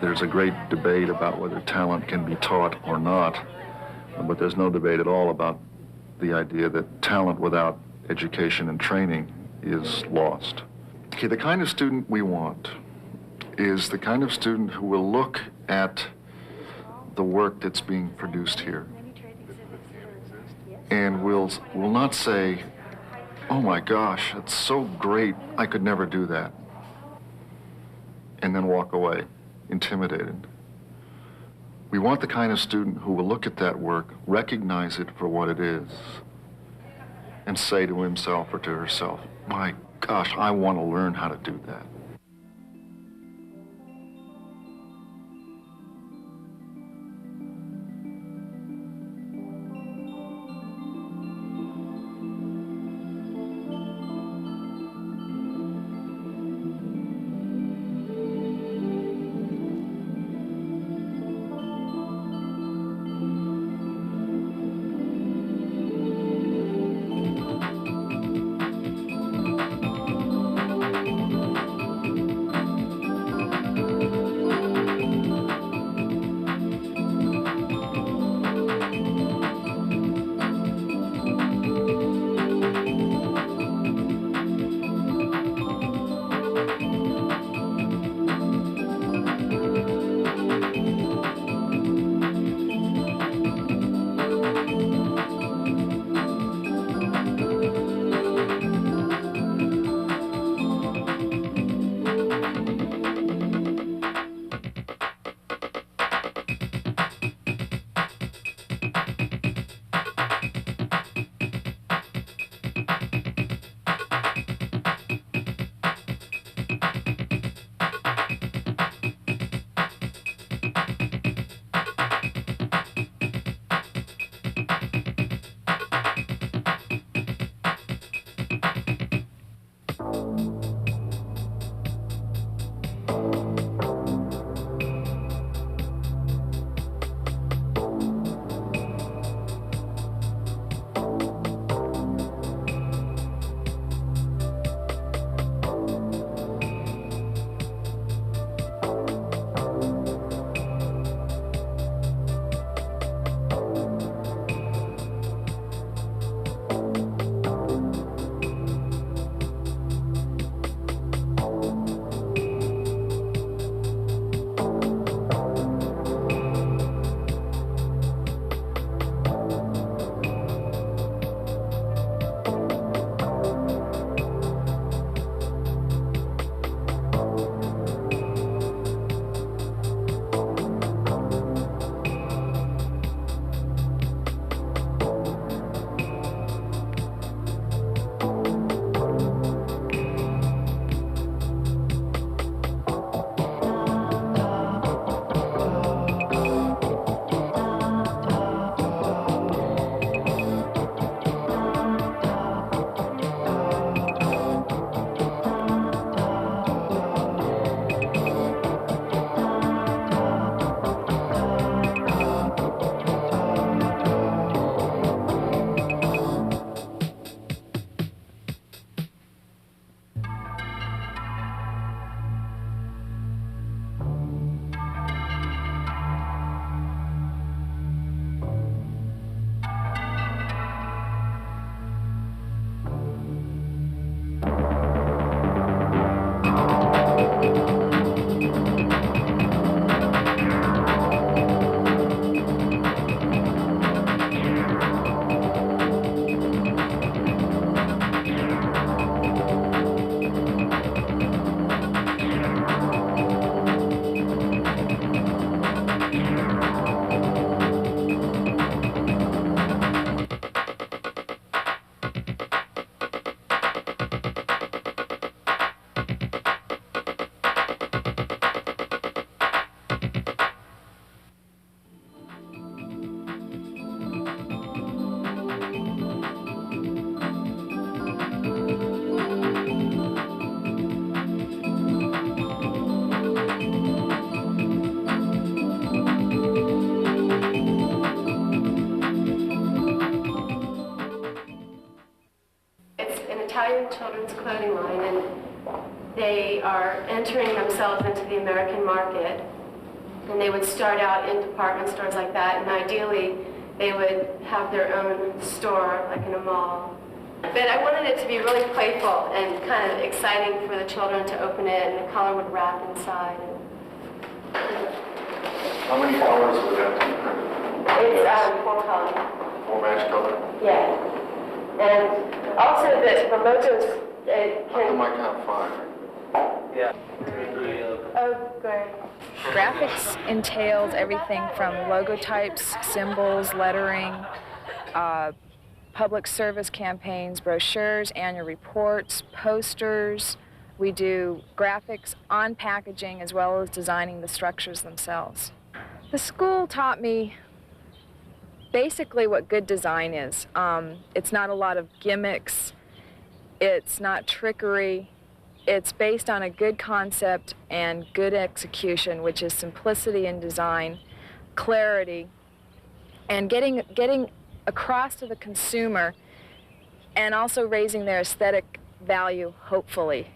There's a great debate about whether talent can be taught or not, but there's no debate at all about the idea that talent without education and training is lost. Okay, the kind of student we want is the kind of student who will look at the work that's being produced here and will not say, "Oh my gosh, it's so great, I could never do that," and then walk away, intimidated. We want the kind of student who will look at that work, recognize it for what it is, and say to himself or to herself, "My gosh, I want to learn how to do that." Italian children's clothing line, and they are entering themselves into the American market. And they would start out in department stores like that, and ideally they would have their own store, like in a mall. But I wanted it to be really playful and kind of exciting for the children to open it, and the color would wrap inside. How many colors would that be? It's 4 colors. 4 match color? Yeah. And also the mojos, it How come can... I count 5? Yeah. Oh, great. Graphics entails everything from logotypes, symbols, lettering, public service campaigns, brochures, annual reports, posters. We do graphics on packaging as well as designing the structures themselves. The school taught me basically what good design is. It's not a lot of gimmicks. It's not trickery. It's based on a good concept and good execution, which is simplicity in design, clarity, and getting across to the consumer, and also raising their aesthetic value, hopefully.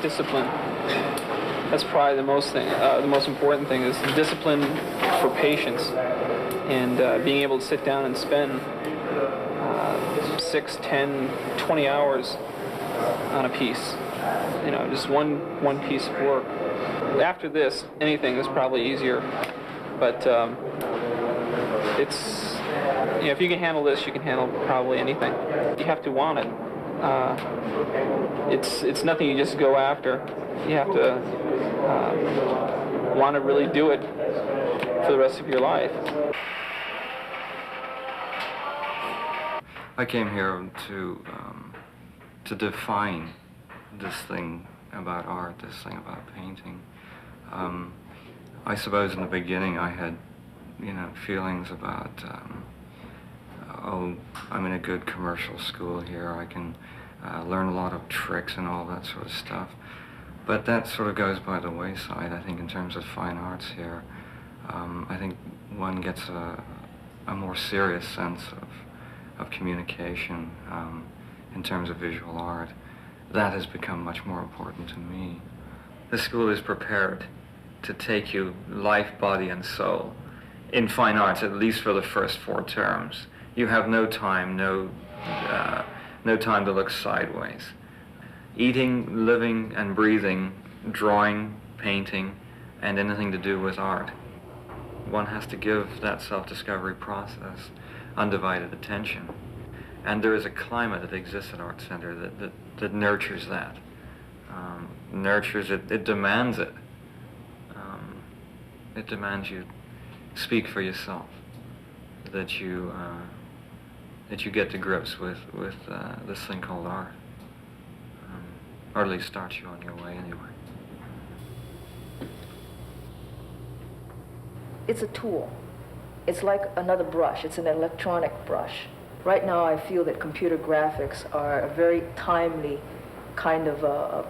Discipline. That's probably the most important thing is discipline for patience, and being able to sit down and spend 6, 10, 20 hours on a piece. You know, just one piece of work. After this, anything is probably easier, but it's, you know, if you can handle this, you can handle probably anything. You have to want it. It's nothing you just go after. You have to want to really do it for the rest of your life. I came here to define this thing about art, this thing about painting. I suppose in the beginning I had, feelings about, oh, I'm in a good commercial school here. I can learn a lot of tricks and all that sort of stuff. But that sort of goes by the wayside, I think, in terms of fine arts here. I think one gets a more serious sense of communication in terms of visual art. That has become much more important to me. The school is prepared to take you life, body, and soul in fine arts, at least for the first 4 terms. You have no time, no time to look sideways. Eating, living, and breathing, drawing, painting, and anything to do with art. One has to give that self-discovery process undivided attention. And there is a climate that exists at ArtCenter that nurtures that. Nurtures it, it demands it. It demands you speak for yourself, that you get to grips with this thing called art, or at least start you on your way anyway. It's a tool. It's like another brush. It's an electronic brush. Right now I feel that computer graphics are a very timely kind of a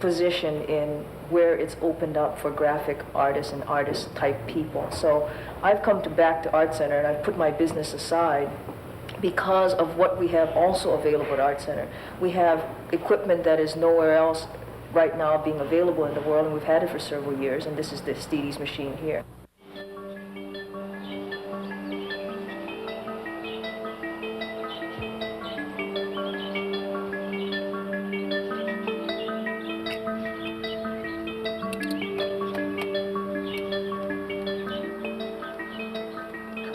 position in where it's opened up for graphic artists and artist type people. So I've come back to ArtCenter, and I've put my business aside because of what we have also available at ArtCenter. We have equipment that is nowhere else right now being available in the world, and we've had it for several years, and this is the Steedy's machine here.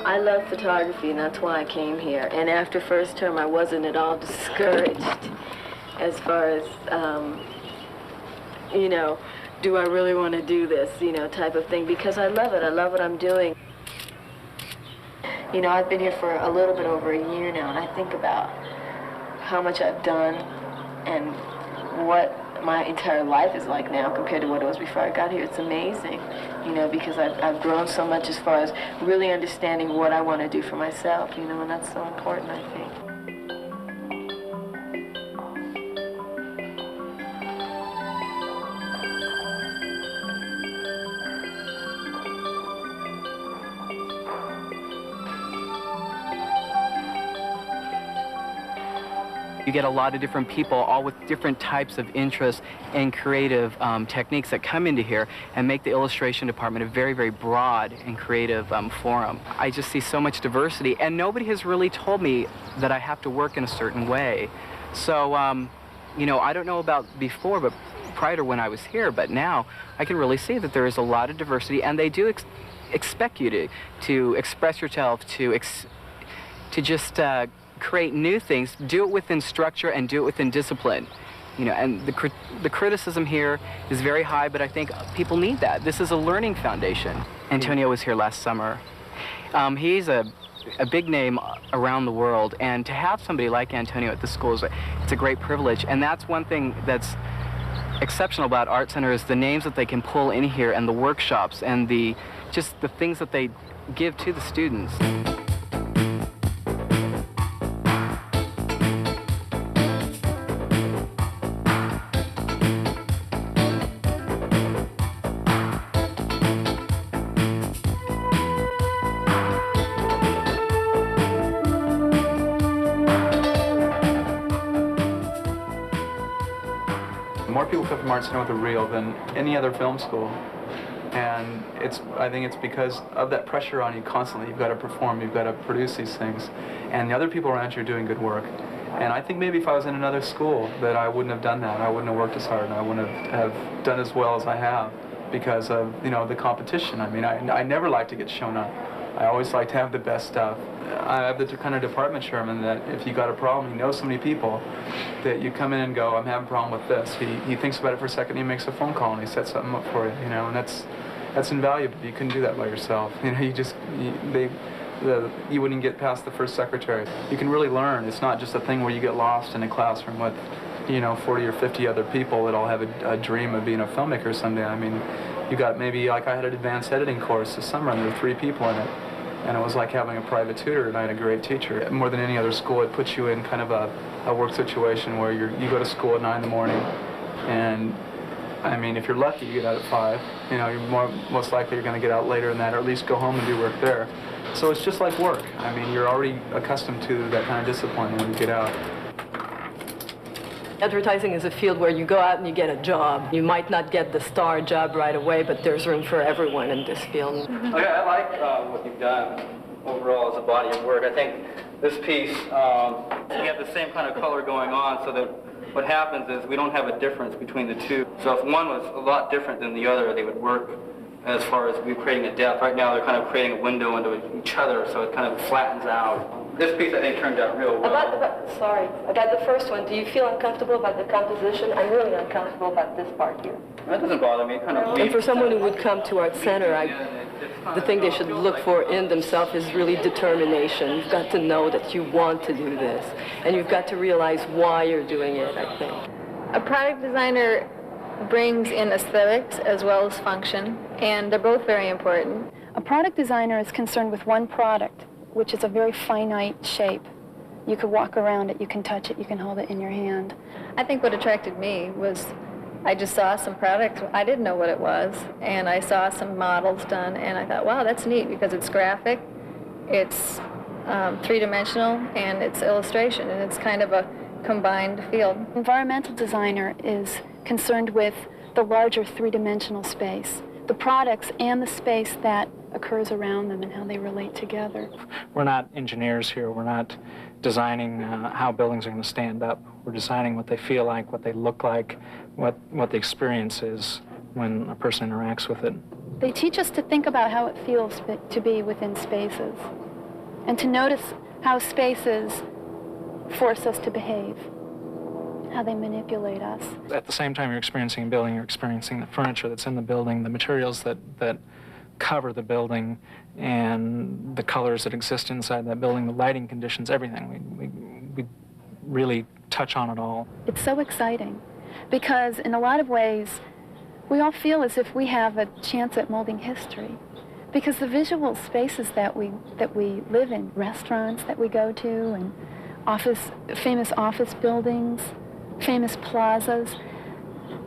I love photography, and that's why I came here. And after first term, I wasn't at all discouraged as far as, do I really want to do this, type of thing, because I love it. I love what I'm doing. I've been here for a little bit over a year now, and I think about how much I've done and what my entire life is like now compared to what it was before I got here. It's amazing, because I've grown so much as far as really understanding what I want to do for myself, and that's so important, I think. You get a lot of different people, all with different types of interests and creative techniques that come into here and make the illustration department a very, very broad and creative forum. I just see so much diversity, and nobody has really told me that I have to work in a certain way. So, you know, I don't know about before, but prior to when I was here, but now I can really see that there is a lot of diversity, and they do expect you to express yourself, to just create new things, do it within structure and do it within discipline. You know, and the criticism here is very high, but I think people need that. This is a learning foundation. Antonio was here last summer. He's a big name around the world, and to have somebody like Antonio at the school it's a great privilege. And that's one thing that's exceptional about ArtCenter, is the names that they can pull in here, and the workshops, and just the things that they give to the students. More people come from ArtCenter with a reel than any other film school, and I think it's because of that pressure on you constantly. You've got to perform, you've got to produce these things, and the other people around you are doing good work. And I think maybe if I was in another school that I wouldn't have done that. I wouldn't have worked as hard, and I wouldn't have done as well as I have because of, you know, the competition. I mean, I never like to get shown up. I always like to have the best stuff. I have the kind of department chairman that if you got a problem, he knows so many people that you come in and go, I'm having a problem with this. He thinks about it for a second, he makes a phone call, and he sets something up for you, you know, and that's invaluable. You couldn't do that by yourself. You know, you wouldn't get past the first secretary. You can really learn. It's not just a thing where you get lost in a classroom with, you know, 40 or 50 other people that all have a dream of being a filmmaker someday. I mean, you got maybe, like I had an advanced editing course this summer, and there were 3 people in it. And it was like having a private tutor, and I had a great teacher. More than any other school, it puts you in kind of a work situation where you go to school at 9 in the morning, and I mean, if you're lucky, you get out at 5. You know, you're most likely you're going to get out later than that, or at least go home and do work there. So it's just like work. I mean, you're already accustomed to that kind of discipline when you get out. Advertising is a field where you go out and you get a job. You might not get the star job right away, but there's room for everyone in this field. Okay, I like what you've done overall as a body of work. I think this piece, you have the same kind of color going on, so that what happens is we don't have a difference between the two. So if one was a lot different than the other, they would work as far as we're creating a depth. Right now they're kind of creating a window into each other, so it kind of flattens out. This piece, I think, turned out real well. About the first one, do you feel uncomfortable about the composition? I'm really uncomfortable about this part here. That doesn't bother me. It kind of And for someone who would come to ArtCenter, the thing they should look for in themselves is really determination. You've got to know that you want to do this, and you've got to realize why you're doing it, I think. A product designer brings in aesthetics as well as function, and they're both very important. A product designer is concerned with one product, which is a very finite shape. You could walk around it, you can touch it, you can hold it in your hand. I think what attracted me was I just saw some products. I didn't know what it was, and I saw some models done, and I thought, wow, that's neat because it's graphic, it's three-dimensional, and it's illustration, and it's kind of a combined field. Environmental designer is concerned with the larger three-dimensional space, the products and the space that occurs around them and how they relate together. We're not engineers here. We're not designing how buildings are going to stand up. We're designing what they feel like, what they look like, what the experience is when a person interacts with it. They teach us to think about how it feels to be within spaces and to notice how spaces force us to behave, how they manipulate us. At the same time you're experiencing a building, you're experiencing the furniture that's in the building, the materials that cover the building, and the colors that exist inside that building, the lighting conditions, everything. We really touch on it all. It's so exciting because in a lot of ways we all feel as if we have a chance at molding history, because the visual spaces that we live in, restaurants that we go to, and famous office buildings, famous plazas,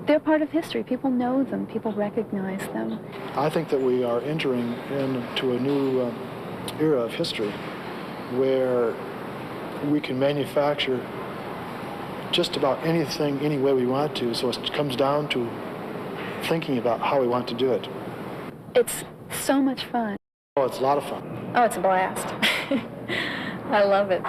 they're part of history. People know them. People recognize them. I think that we are entering into a new era of history where we can manufacture just about anything, any way we want to, so it comes down to thinking about how we want to do it. It's so much fun. Oh, it's a lot of fun. Oh, it's a blast. I love it.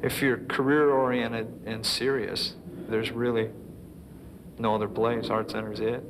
If you're career-oriented and serious, there's really no other place. ArtCenter is it.